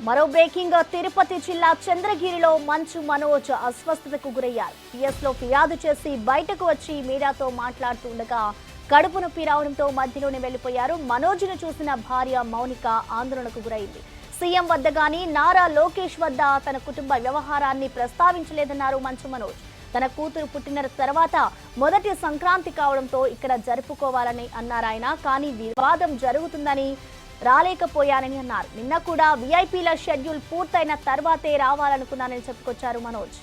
మరో బ్రేకింగ్ తిరుపతి జిల్లా చంద్రగిరిలో మంచు మనోజ్ అస్వస్థతకు గురయ్యారు. పిఎస్లో ఫిర్యాదు చేసి బయటకు వచ్చి మీడియాతో మాట్లాడుతుండగా కడుపు నొప్పి రావడంతో మధ్యలోనే వెళ్లిపోయారు. మనోజ్ను చూసిన భార్య మౌనిక ఆందోళనకు గురైంది. సీఎం వద్ద గానీ నారా లోకేష్ వద్ద తన కుటుంబ వ్యవహారాన్ని ప్రస్తావించలేదన్నారు మంచు మనోజ్. తన కూతురు పుట్టిన తర్వాత మొదటి సంక్రాంతి కావడంతో ఇక్కడ జరుపుకోవాలని అన్నారు ఆయన. కానీ వివాదం జరుగుతుందని రాలేకపోయానని అన్నారు. నిన్న కూడా విఐపీల షెడ్యూల్ పూర్తయిన తర్వాతే రావాలనుకున్నానని చెప్పుకొచ్చారు మనోజ్.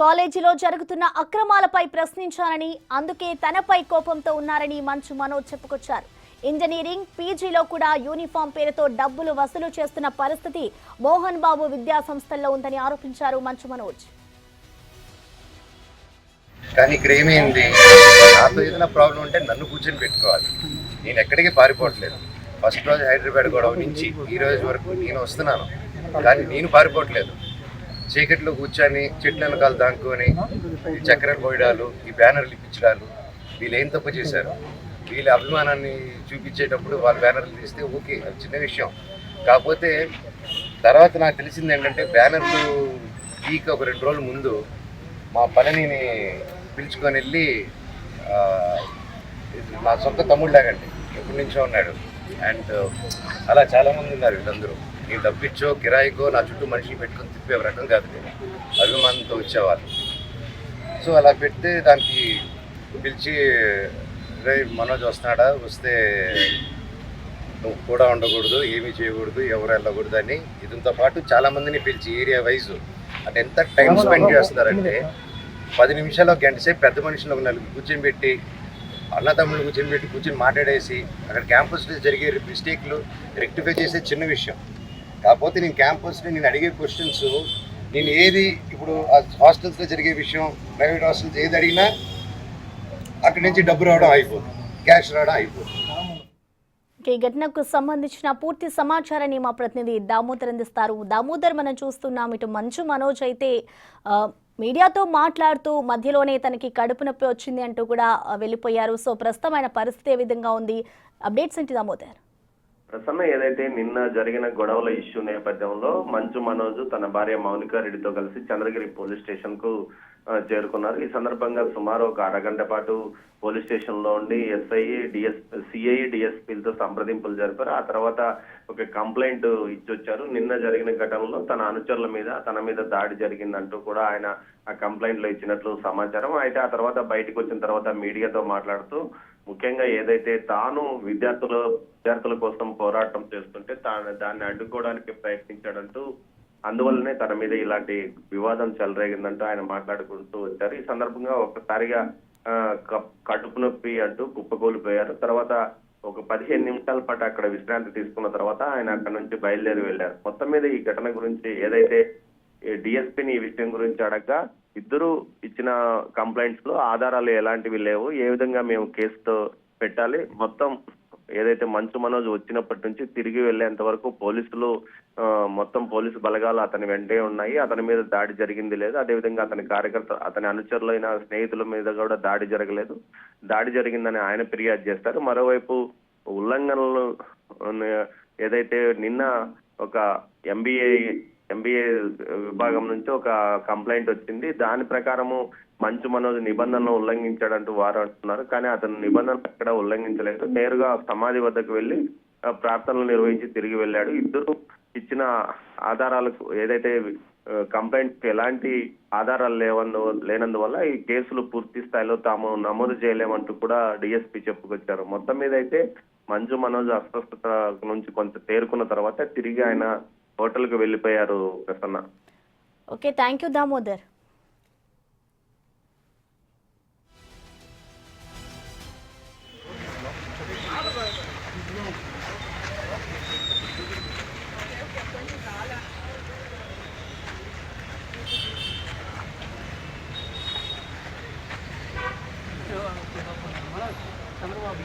కాలేజీలో జరుగుతున్న అక్రమాలపై ప్రశ్నించానని, అందుకే తనపై కోపంతో ఉన్నారని మంచు మనోజ్ చెప్పుకొచ్చారు. ఇంజనీరింగ్, పీజీలో కూడా యూనిఫామ్ పేరుతో డబ్బులు వసూలు చేస్తున్న పరిస్థితి మోహన్ బాబు విద్యా సంస్థల్లో ఉందని ఆరోపించారు మంచు మనోజ్. కానీ ఇక్కడ ఏమైంది, నాతో ఏదైనా ప్రాబ్లం ఉంటే నన్ను కూర్చొని పెట్టుకోవాలి. నేను ఎక్కడికి పారిపోవట్లేదు. ఫస్ట్ రోజు హైదరాబాద్ గొడవ నుంచి ఈ రోజు వరకు నేను వస్తున్నాను, కానీ నేను పారిపోవట్లేదు. చీకట్లో కూర్చొని చెట్ల వెనకాల దాక్కుని ఈ చక్కెరలు పోయడాలు, ఈ బ్యానర్లు ఇప్పించడాలు, వీళ్ళు ఏం తప్పు చేశారు? వీళ్ళ అభిమానాన్ని చూపించేటప్పుడు వాళ్ళు బ్యానర్లు తీస్తే ఓకే, అది చిన్న విషయం. కాకపోతే తర్వాత నాకు తెలిసింది ఏంటంటే, బ్యానర్లు వీక్ ఒక 2 రోజుల ముందు మా పళనిని పిలుచుకొని వెళ్ళి, నా సొంత తమ్ముళ్ళలాగండి, ఎప్పటి నుంచో ఉన్నాడు. అండ్ అలా చాలామంది ఉన్నారు. వీళ్ళందరూ నేను డబ్బిచ్చో కిరాయికో నా చుట్టూ మనిషిని పెట్టుకొని తిప్పే రకం కాదు, నేను అభిమానంతో వచ్చేవాళ్ళు. సో అలా పెడితే దానికి పిలిచి, రే మనోజ్ వస్తున్నాడా, వస్తే నువ్వు కూడా ఉండకూడదు, ఏమీ చేయకూడదు, ఎవరు వెళ్ళకూడదు అని ఇదంతో పాటు చాలామందిని పిలిచి ఏరియా వైజు అంటే ఎంత టైం స్పెండ్ చేస్తున్నారంటే 10 నిమిషాలు ఒక గంట సేపు పెద్ద మనుషులు ఒక 4 కూర్చొని పెట్టి, అన్నతమ్ముళ్ళు కూర్చొని మాట్లాడేసి అక్కడ క్యాంపస్లో జరిగే మిస్టేక్లు రెక్టిఫై చేసే చిన్న విషయం. కాకపోతే నేను క్యాంపస్లో నేను అడిగే క్వశ్చన్స్, నేను ఏది ఇప్పుడు హాస్టల్స్లో జరిగే విషయం, ప్రైవేట్ హాస్టల్స్ ఏది అడిగినా అక్కడి నుంచి డబ్బు రావడం అయిపోతుంది, క్యాష్ రావడం అయిపోతుంది. ఈ ఘటనకు సంబంధించిన పూర్తి సమాచారాన్ని మా ప్రతినిధి దామోదర్ అందిస్తారు. దామోదర్, మనం చూస్తున్నాం ఇటు మంచు మనోజ్ అయితే మీడియాతో మాట్లాడుతూ మధ్యలోనే తనకి కడుపు నొప్పి వచ్చింది అంటూ కూడా వెళ్ళిపోయారు. సో ప్రస్తుతం ఆయన పరిస్థితి ఏ విధంగా ఉంది? అప్డేట్స్ ఏంటి దామోదర్? ప్రసన్న, ఏదైతే నిన్న జరిగిన గొడవల ఇష్యూ నేపథ్యంలో మంచు మనోజ్ తన భార్య మౌనిక రెడ్డితో కలిసి చంద్రగిరి పోలీస్ స్టేషన్ కు చేరుకున్నారు. ఈ సందర్భంగా సుమారు ఒక అరగంట పాటు పోలీస్ స్టేషన్ లో ఉండి సిఐ డిఎస్పీలతో సంప్రదింపులు జరిపారు. ఆ తర్వాత ఒక కంప్లైంట్ ఇచ్చొచ్చారు. నిన్న జరిగిన ఘటనలో తన అనుచరుల మీద తన మీద దాడి జరిగిందంటూ కూడా ఆయన ఆ కంప్లైంట్ లో ఇచ్చినట్లు సమాచారం. అయితే ఆ తర్వాత బయటకు వచ్చిన తర్వాత మీడియాతో మాట్లాడుతూ, ముఖ్యంగా ఏదైతే తాను విద్యార్థుల కోసం పోరాటం చేస్తుంటే దాన్ని అడ్డుకోవడానికి ప్రయత్నించాడంటూ, అందువల్లనే తన మీద ఇలాంటి వివాదం చెలరేగిందంటూ ఆయన మాట్లాడుకుంటూ వచ్చారు. ఈ సందర్భంగా ఒక్కసారిగా కడుపు నొప్పి అంటూ కుప్పకూలిపోయారు. తర్వాత ఒక 15 నిమిషాల పాటు అక్కడ విశ్రాంతి తీసుకున్న తర్వాత ఆయన అక్కడ నుంచి బయలుదేరి వెళ్లారు. మొత్తం మీద ఈ ఘటన గురించి ఏదైతే డిఎస్పీని ఈ విషయం గురించి అడగగా, ఇద్దరు ఇచ్చిన కంప్లైంట్స్ లో ఆధారాలు ఎలాంటివి లేవు, ఏ విధంగా మేము కేసుతో పెట్టాలి, మొత్తం ఏదైతే మంచు మనోజ్ వచ్చినప్పటి నుంచి తిరిగి వెళ్లేంత వరకు మొత్తం పోలీసు బలగాలు అతని వెంటే ఉన్నాయి, అతని మీద దాడి జరిగింది లేదు, అదేవిధంగా అతని అనుచరులైన స్నేహితుల మీద కూడా దాడి జరగలేదు, దాడి జరిగిందని ఆయన ఫిర్యాదు చేస్తారు. మరోవైపు ఉల్లంఘనలు ఏదైతే నిన్న ఒక ఎంబీఏ విభాగం నుంచి ఒక కంప్లైంట్ వచ్చింది, దాని ప్రకారము మంచు మనోజ్ నిబంధనలు ఉల్లంఘించాడంటూ వారు అంటున్నారు. కానీ అతను నిబంధనలు ఎక్కడ ఉల్లంఘించలేదు, నేరుగా సమాధి వద్దకు వెళ్లి ప్రార్థనలు నిర్వహించి తిరిగి వెళ్ళాడు. ఇద్దరు ఇచ్చిన ఆధారాలకు ఏదైతే కంప్లైంట్ ఎలాంటి ఆధారాలు లేనందువల్ల ఈ కేసులు పూర్తి స్థాయిలో తాము నమోదు చేయలేమంటూ కూడా డిఎస్పీ చెప్పుకొచ్చారు. మొత్తం మీద అయితే మంచు మనోజ్ అస్వస్థత నుంచి కొంత తేరుకున్న తర్వాత తిరిగి ఆయన హోటల్కి వెళ్ళిపోయారు. Prasanna. Okay, thank you Damodar. Chandrababu